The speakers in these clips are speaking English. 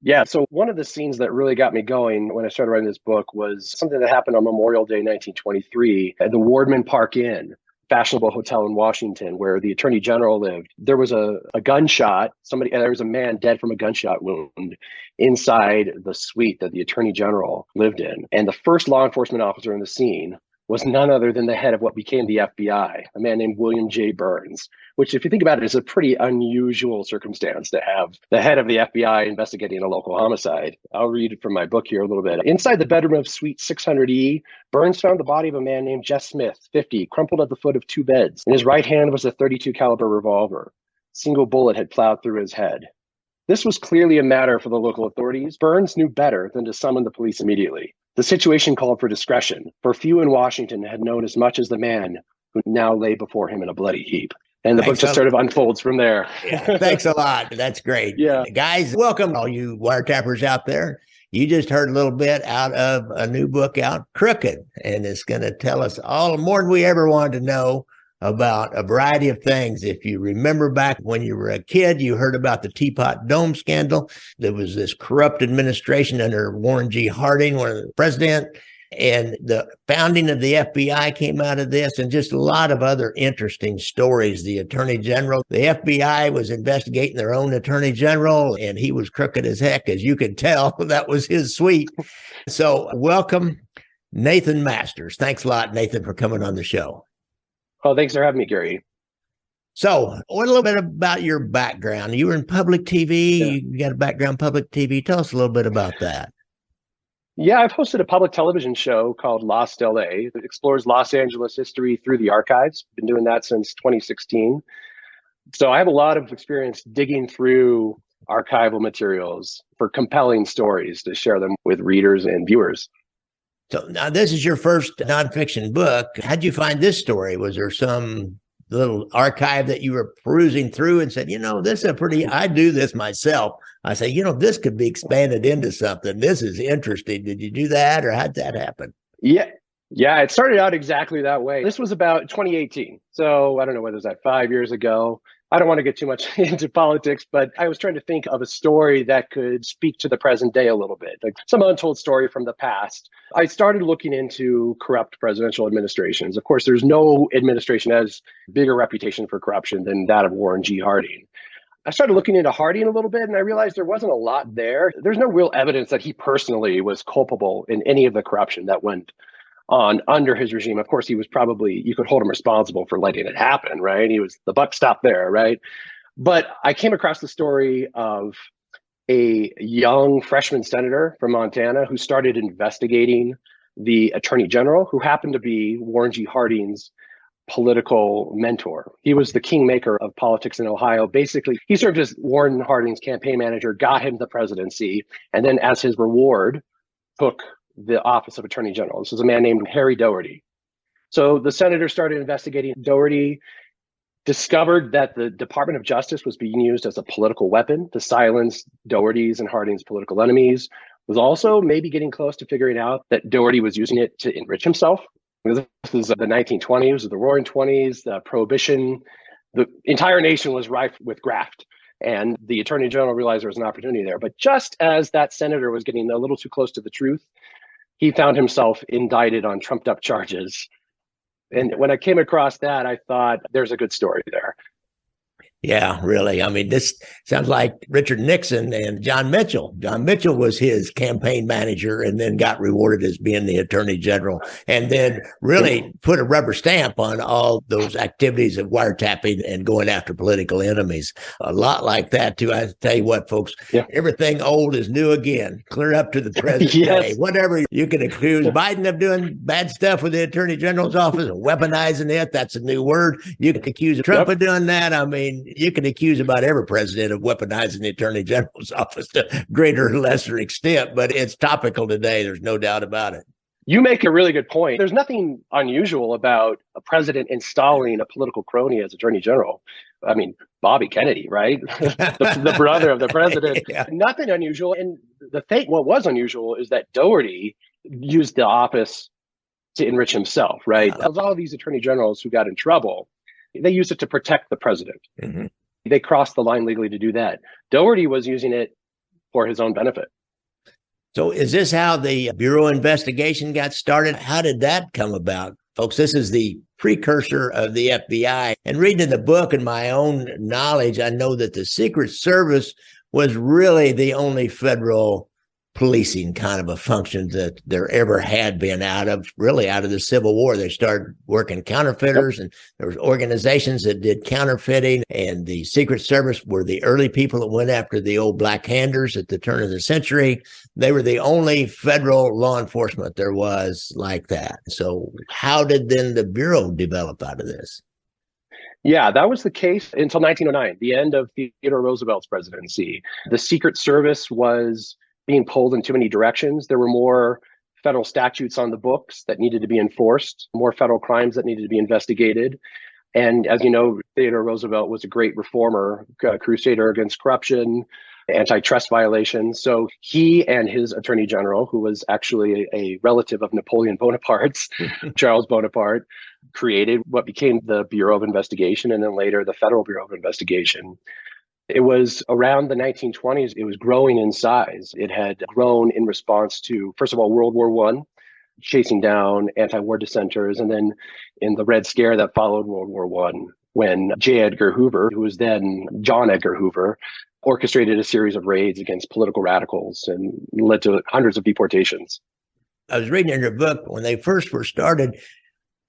Yeah, so one of the scenes that really got me going when I started writing this book was something that happened on Memorial Day 1923 at the Wardman Park Inn, fashionable hotel in Washington where the Attorney General lived. There was a gunshot, there was a man dead from a gunshot wound inside the suite that the Attorney General lived in. And the first law enforcement officer in the scene was none other than the head of what became the FBI, a man named William J. Burns, which, if you think about it, is a pretty unusual circumstance to have the head of the FBI investigating a local homicide. I'll read it from my book here a little bit. Inside the bedroom of Suite 600E, Burns found the body of a man named Jess Smith, 50, crumpled at the foot of two beds. In his right hand was a .32 caliber revolver. A single bullet had plowed through his head. This was clearly a matter for the local authorities. Burns knew better than to summon the police immediately. The situation called for discretion, for few in Washington had known as much as the man who now lay before him in a bloody heap. And the book just sort of unfolds from there. Yeah, thanks a lot. That's great. Yeah. Guys, welcome all you wiretappers out there. You just heard a little bit out of a new book out, Crooked, and it's going to tell us all more than we ever wanted to know about a variety of things. If you remember back when you were a kid, you heard about the Teapot Dome scandal. There was this corrupt administration under Warren G. Harding, one of the president, and the founding of the FBI came out of this, and just a lot of other interesting stories. The Attorney General, the FBI was investigating their own Attorney General, and he was crooked as heck, as you can tell. That was his suite. So welcome, Nathan Masters. Thanks a lot, Nathan, for coming on the show. Oh, thanks for having me, Gary. So, a little bit about your background. You were in public TV. Yeah. You got a background in public TV. Tell us a little bit about that. Yeah, I've hosted a public television show called Lost LA that explores Los Angeles history through the archives. Been doing that since 2016. So I have a lot of experience digging through archival materials for compelling stories to share them with readers and viewers. So now this is your first nonfiction book. How'd you find this story? Was there some little archive that you were perusing through and said, I do this myself. I say, this could be expanded into something. This is interesting. Did you do that, or how'd that happen? Yeah, it started out exactly that way. This was about 2018. So I don't know whether it was that 5 years ago. I don't want to get too much into politics, but I was trying to think of a story that could speak to the present day a little bit, like some untold story from the past. I started looking into corrupt presidential administrations. Of course, there's no administration has bigger reputation for corruption than that of Warren G. Harding. I started looking into Harding a little bit, and I realized there wasn't a lot there. There's no real evidence that he personally was culpable in any of the corruption that went on under his regime. Of course, he was you could hold him responsible for letting it happen, right? The buck stopped there, right? But I came across the story of a young freshman senator from Montana who started investigating the Attorney General, who happened to be Warren G. Harding's political mentor. He was the kingmaker of politics in Ohio. Basically, he served as Warren Harding's campaign manager, got him the presidency, and then as his reward, took the office of Attorney General. This is a man named Harry Doherty. So the senator started investigating. Doherty discovered that the Department of Justice was being used as a political weapon to silence Doherty's and Harding's political enemies. Was also maybe getting close to figuring out that Doherty was using it to enrich himself. This is the 1920s, the Roaring 20s, the Prohibition. The entire nation was rife with graft. And the Attorney General realized there was an opportunity there. But just as that senator was getting a little too close to the truth, he found himself indicted on trumped up charges. And when I came across that, I thought there's a good story there. Yeah, really. I mean, this sounds like Richard Nixon and John Mitchell. John Mitchell was his campaign manager and then got rewarded as being the Attorney General, and then really put a rubber stamp on all those activities of wiretapping and going after political enemies. A lot like that, too. I tell you what, folks, Everything old is new again. Clear up to the present day. Whatever you can accuse Biden of doing bad stuff with the Attorney General's office, weaponizing it, that's a new word. You can accuse Trump of doing that. I mean, you can accuse about every president of weaponizing the Attorney General's office to greater or lesser extent, but it's topical today. There's no doubt about it. You make a really good point. There's nothing unusual about a president installing a political crony as Attorney General. I mean, Bobby Kennedy, right? the brother of the president. Nothing unusual. And what was unusual is that Doherty used the office to enrich himself, right? All of these attorney generals who got in trouble, they used it to protect the president. Mm-hmm. They crossed the line legally to do that. Doherty was using it for his own benefit. So is this how the Bureau investigation got started? How did that come about? Folks, this is the precursor of the FBI. And reading the book and my own knowledge, I know that the Secret Service was really the only federal policing kind of a function that there ever had been out of the Civil War. They started working counterfeiters, and there was organizations that did counterfeiting, and the Secret Service were the early people that went after the old black handers at the turn of the century. They were the only federal law enforcement there was like that. So how did then the Bureau develop out of this? Yeah, that was the case until 1909, the end of Theodore Roosevelt's presidency. The Secret Service was being pulled in too many directions. There were more federal statutes on the books that needed to be enforced, more federal crimes that needed to be investigated. And as you know, Theodore Roosevelt was a great reformer, crusader against corruption, antitrust violations. So he and his attorney general, who was actually a relative of Napoleon Bonaparte's, Charles Bonaparte, created what became the Bureau of Investigation and then later the Federal Bureau of Investigation. It was around the 1920s, it was growing in size. It had grown in response to, first of all, World War I, chasing down anti-war dissenters, and then in the Red Scare that followed World War I, when J. Edgar Hoover, who was then John Edgar Hoover, orchestrated a series of raids against political radicals and led to hundreds of deportations. I was reading in your book, when they first were started,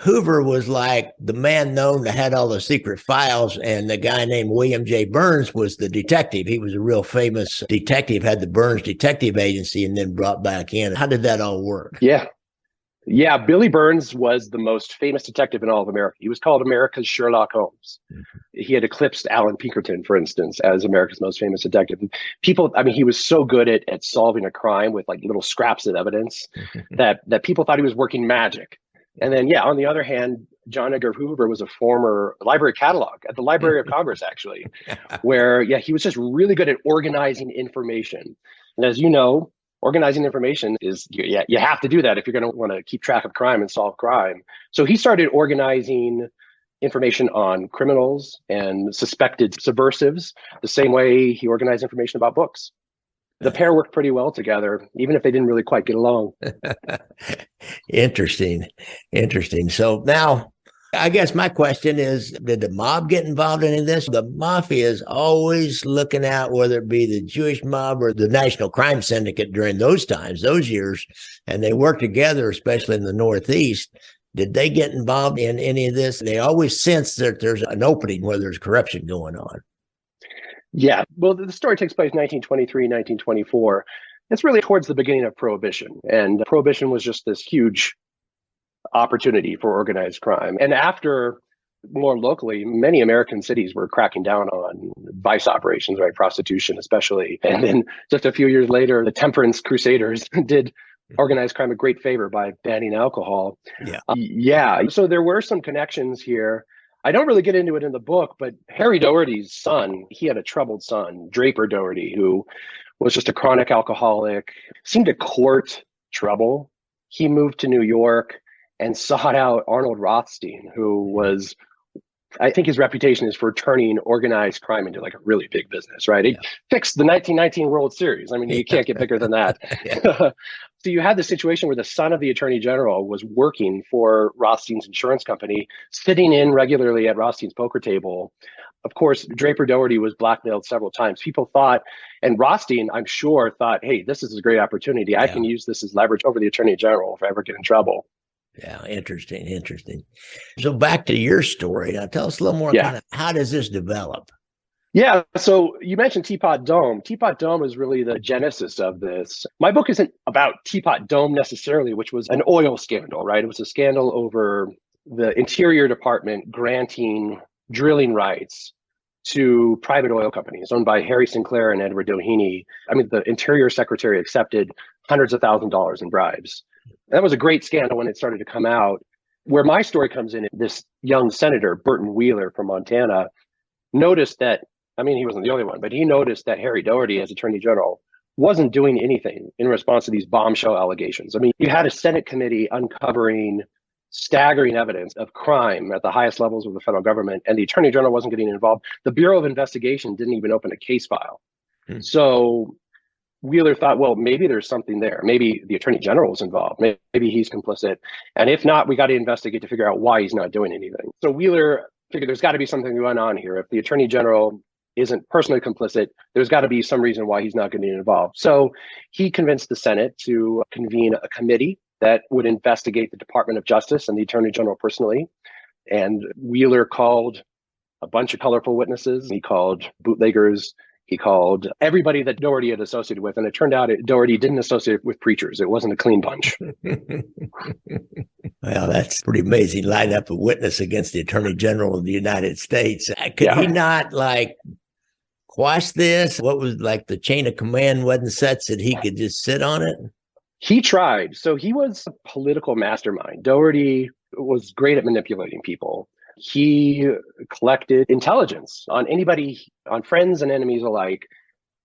Hoover was like the man known to had all the secret files, and the guy named William J. Burns was the detective. He was a real famous detective, had the Burns Detective Agency, and then brought back in. How did that all work? Yeah, Billy Burns was the most famous detective in all of America. He was called America's Sherlock Holmes. He had eclipsed Alan Pinkerton, for instance, as America's most famous detective. He was so good at solving a crime with like little scraps of evidence that people thought he was working magic. And then, on the other hand, John Edgar Hoover was a former library catalog at the Library of Congress, actually, where, he was just really good at organizing information. And as you know, organizing information is, you have to do that if you're going to want to keep track of crime and solve crime. So he started organizing information on criminals and suspected subversives the same way he organized information about books. The pair worked pretty well together, even if they didn't really quite get along. Interesting. So now, I guess my question is, did the mob get involved in any of this? The mafia is always looking out, whether it be the Jewish mob or the National Crime Syndicate during those times, those years, and they work together, especially in the Northeast. Did they get involved in any of this? They always sense that there's an opening where there's corruption going on. Yeah, well, the story takes place 1923, 1924. It's really towards the beginning of Prohibition. And Prohibition was just this huge opportunity for organized crime. And after, more locally, many American cities were cracking down on vice operations, right? Prostitution, especially. And then just a few years later, the Temperance Crusaders did organized crime a great favor by banning alcohol. So there were some connections here. I don't really get into it in the book, but Harry Doherty's son, he had a troubled son, Draper Doherty, who was just a chronic alcoholic, seemed to court trouble. He moved to New York and sought out Arnold Rothstein, who was, I think his reputation is for turning organized crime into like a really big business, right? He fixed the 1919 World Series. I mean, you can't get bigger than that. So you had the situation where the son of the attorney general was working for Rothstein's insurance company, sitting in regularly at Rothstein's poker table. Of course, Draper Doherty was blackmailed several times. People thought, and Rothstein, I'm sure, thought, hey, this is a great opportunity. I can use this as leverage over the attorney general if I ever get in trouble. Yeah, interesting. So back to your story. Now tell us a little more kind of how does this develop? Yeah, so you mentioned Teapot Dome. Teapot Dome is really the genesis of this. My book isn't about Teapot Dome necessarily, which was an oil scandal, right? It was a scandal over the Interior Department granting drilling rights to private oil companies owned by Harry Sinclair and Edward Doheny. I mean, the Interior Secretary accepted hundreds of thousands of dollars in bribes. That was a great scandal when it started to come out. Where my story comes in, this young senator, Burton Wheeler from Montana, noticed that, I mean, he wasn't the only one, but he noticed that Harry Doherty, as Attorney General, wasn't doing anything in response to these bombshell allegations. I mean, you had a Senate committee uncovering staggering evidence of crime at the highest levels of the federal government, and the Attorney General wasn't getting involved. The Bureau of Investigation didn't even open a case file. So Wheeler thought, well, maybe there's something there. Maybe the attorney general is involved. Maybe he's complicit. And if not, we got to investigate to figure out why he's not doing anything. So Wheeler figured there's got to be something going on here. If the attorney general isn't personally complicit, there's got to be some reason why he's not getting involved. So he convinced the Senate to convene a committee that would investigate the Department of Justice and the attorney general personally. And Wheeler called a bunch of colorful witnesses. He called bootleggers. He called everybody that Doherty had associated with. And it turned out Doherty didn't associate with preachers. It wasn't a clean bunch. Well, that's pretty amazing lineup of witness against the Attorney General of the United States. Could he not quash this? What was the chain of command wasn't such that he could just sit on it? He tried. So he was a political mastermind. Doherty was great at manipulating people. He collected intelligence on anybody, on friends and enemies alike,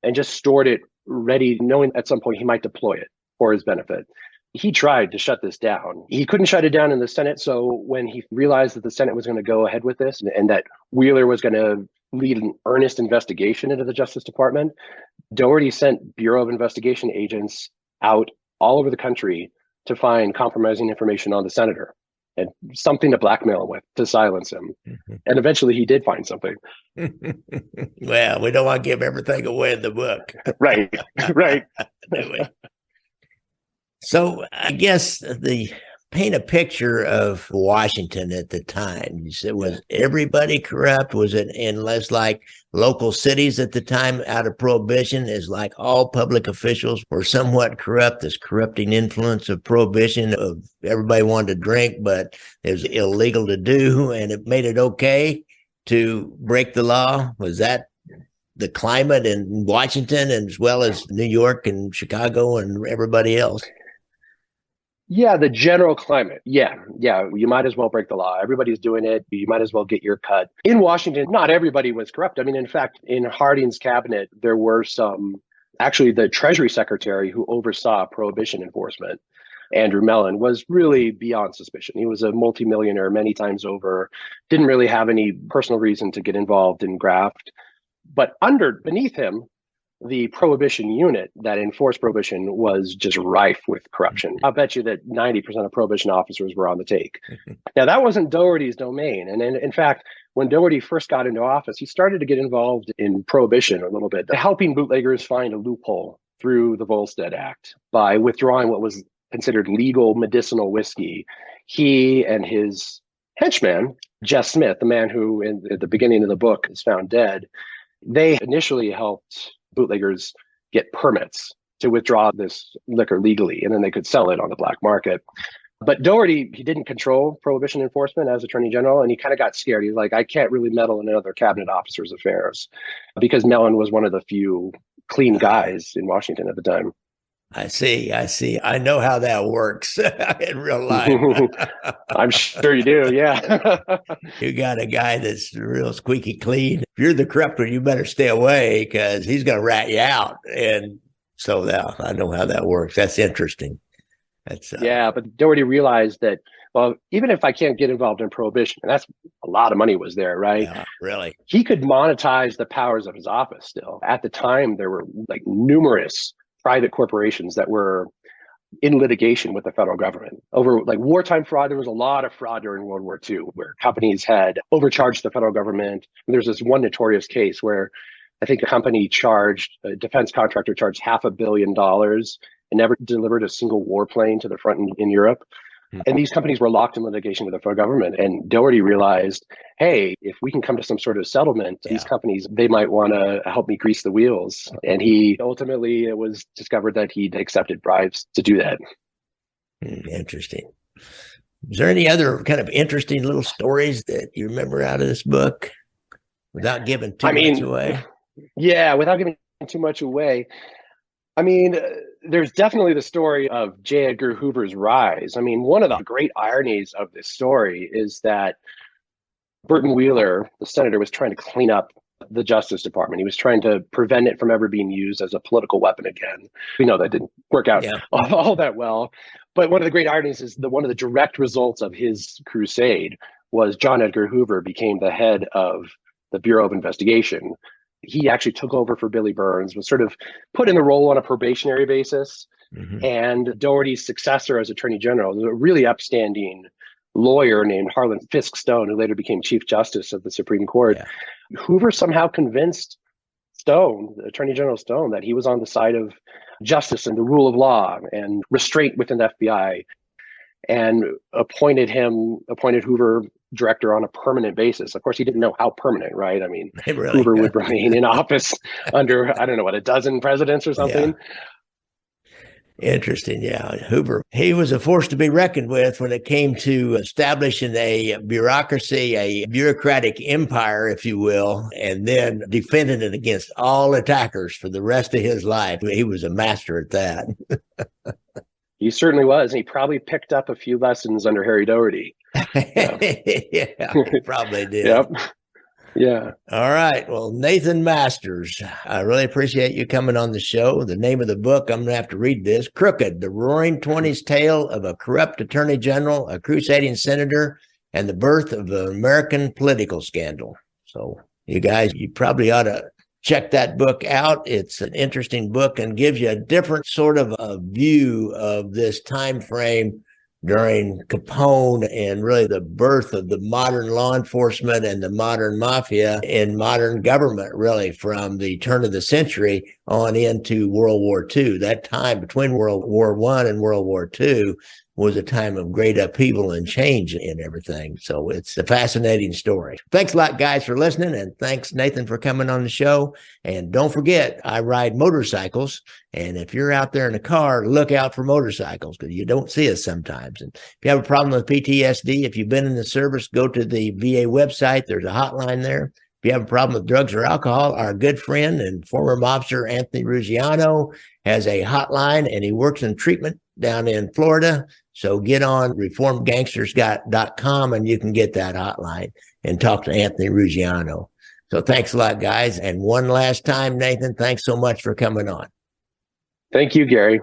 and just stored it ready, knowing at some point he might deploy it for his benefit. He tried to shut this down. He couldn't shut it down in the Senate. So when he realized that the Senate was going to go ahead with this and that Wheeler was going to lead an earnest investigation into the Justice Department, Doherty sent Bureau of Investigation agents out all over the country to find compromising information on the senator and something to blackmail him with, to silence him. Mm-hmm. And eventually he did find something. Well, we don't want to give everything away in the book. Right. So I guess paint a picture of Washington at the time. You said, was everybody corrupt? Was it in less local cities at the time out of Prohibition? Is all public officials were somewhat corrupt, this corrupting influence of Prohibition of everybody wanted to drink, but it was illegal to do, and it made it okay to break the law? Was that the climate in Washington as well as New York and Chicago and everybody else? Yeah, the general climate. Yeah. You might as well break the law. Everybody's doing it. You might as well get your cut. In Washington, not everybody was corrupt. I mean, in fact, in Harding's cabinet, there were actually the Treasury Secretary who oversaw Prohibition enforcement, Andrew Mellon, was really beyond suspicion. He was a multimillionaire many times over, didn't really have any personal reason to get involved in graft. But beneath him, the Prohibition unit that enforced Prohibition was just rife with corruption. I'll bet you that 90% of Prohibition officers were on the take. Now, that wasn't Doherty's domain. And in fact, when Doherty first got into office, he started to get involved in Prohibition a little bit, helping bootleggers find a loophole through the Volstead Act by withdrawing what was considered legal medicinal whiskey. He and his henchman, Jess Smith, the man who at the beginning of the book is found dead, they initially helped bootleggers get permits to withdraw this liquor legally, and then they could sell it on the black market. But Doherty, he didn't control Prohibition enforcement as Attorney General, and he kind of got scared. He's like, I can't really meddle in another cabinet officer's affairs, because Mellon was one of the few clean guys in Washington at the time. I see. I know how that works in real life. I'm sure you do. Yeah. You got a guy that's real squeaky clean. If you're the corrupt one, you better stay away because he's going to rat you out. And so I know how that works. That's interesting. Yeah, but Doherty realized that, well, even if I can't get involved in Prohibition, and that's a lot of money was there, right? Yeah, really. He could monetize the powers of his office still. At the time, there were numerous private corporations that were in litigation with the federal government over wartime fraud. There was a lot of fraud during World War II where companies had overcharged the federal government. And there's this one notorious case where I think a defense contractor charged $500 million and never delivered a single warplane to the front in Europe. And these companies were locked in litigation with the federal government. And Doherty realized, hey, if we can come to some sort of settlement, these companies, they might want to help me grease the wheels. And it was discovered that he'd accepted bribes to do that. Interesting. Is there any other kind of interesting little stories that you remember out of this book without giving too much away? Yeah, without giving too much away. I mean, there's definitely the story of J. Edgar Hoover's rise. I mean, one of the great ironies of this story is that Burton Wheeler, the senator, was trying to clean up the Justice Department. He was trying to prevent it from ever being used as a political weapon again. We know that didn't work out all that well. But one of the great ironies is that one of the direct results of his crusade was John Edgar Hoover became the head of the Bureau of Investigation, He actually took over for Billy Burns, was sort of put in the role on a probationary basis. Mm-hmm. And Doherty's successor as Attorney General was a really upstanding lawyer named Harlan Fiske Stone, who later became Chief Justice of the Supreme Court. Yeah. Hoover somehow convinced Stone, Attorney General Stone, that he was on the side of justice and the rule of law and restraint within the FBI, and appointed Hoover director on a permanent basis. Of course, he didn't know how permanent, right? I mean, Really? Hoover would remain in office under, I don't know, a dozen presidents or something. Yeah. Interesting. Yeah. Hoover, he was a force to be reckoned with when it came to establishing a bureaucracy, a bureaucratic empire, if you will, and then defending it against all attackers for the rest of his life. He was a master at that. He certainly was. And he probably picked up a few lessons under Harry Doherty. Yeah, he probably did. Yep. Yeah. All right. Well, Nathan Masters, I really appreciate you coming on the show. The name of the book, I'm going to have to read this: Crooked, the Roaring '20s Tale of a Corrupt Attorney General, a Crusading Senator, and the Birth of an American Political Scandal. So you guys, you probably ought to check that book out. It's an interesting book and gives you a different sort of a view of this time frame during Capone and really the birth of the modern law enforcement and the modern mafia in modern government, really from the turn of the century on into World War II. That time between World War I and World War II was a time of great upheaval and change in everything. So it's a fascinating story. Thanks a lot, guys, for listening. And thanks, Nathan, for coming on the show. And don't forget, I ride motorcycles. And if you're out there in a car, look out for motorcycles, because you don't see us sometimes. And if you have a problem with PTSD, if you've been in the service, go to the VA website. There's a hotline there. If you have a problem with drugs or alcohol, our good friend and former mobster Anthony Ruggiano has a hotline, and he works in treatment down in Florida. So get on reformedgangsters.com and you can get that hotline and talk to Anthony Ruggiano. So thanks a lot, guys. And one last time, Nathan, thanks so much for coming on. Thank you, Gary.